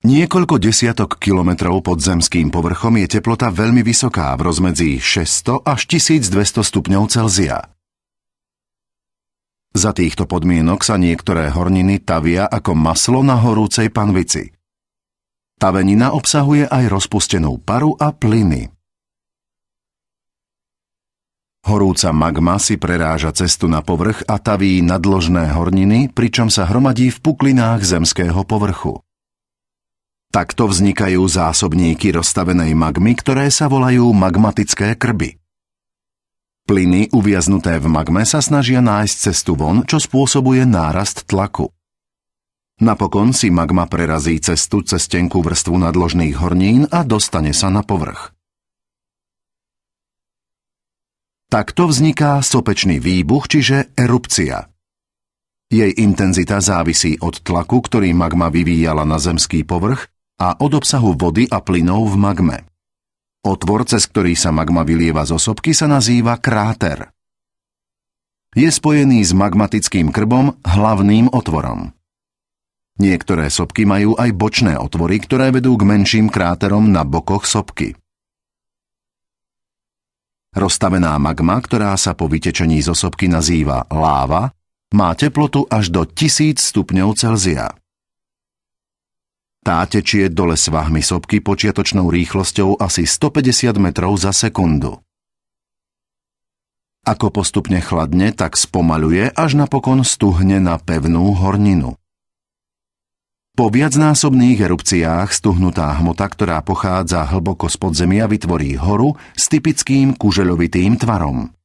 Niekoľko desiatok kilometrov pod zemským povrchom je teplota veľmi vysoká v rozmedzi 600 až 1200 stupňov Celzia. Za týchto podmienok sa niektoré horniny tavia ako maslo na horúcej panvici. Tavenina obsahuje aj rozpustenú paru a plyny. Horúca magma si preráža cestu na povrch a taví nadložné horniny, pričom sa hromadí v puklinách zemského povrchu. Takto vznikajú zásobníky rozstavenej magmy, ktoré sa volajú magmatické krby. Plyny uviaznuté v magme sa snažia nájsť cestu von, čo spôsobuje nárast tlaku. Napokon si magma prerazí cestu cez tenkú vrstvu nadložných hornín a dostane sa na povrch. Takto vzniká sopečný výbuch, čiže erupcia. Jej intenzita závisí od tlaku, ktorý magma vyvíjala na zemský povrch, a od obsahu vody a plynov v magme. Otvor, cez ktorý sa magma vylieva zo sopky, sa nazýva kráter. Je spojený s magmatickým krbom, hlavným otvorom. Niektoré sopky majú aj bočné otvory, ktoré vedú k menším kráterom na bokoch sopky. Roztavená magma, ktorá sa po vytečení zo sopky nazýva láva, má teplotu až do 1000 stupňov Celzia. Tá tečie dole svahmi sopky počiatočnou rýchlosťou asi 150 metrov za sekundu. Ako postupne chladne, tak spomaľuje, až napokon stuhne na pevnú horninu. Po viacnásobných erupciách stuhnutá hmota, ktorá pochádza hlboko z podzemia, vytvorí horu s typickým kužeľovitým tvarom.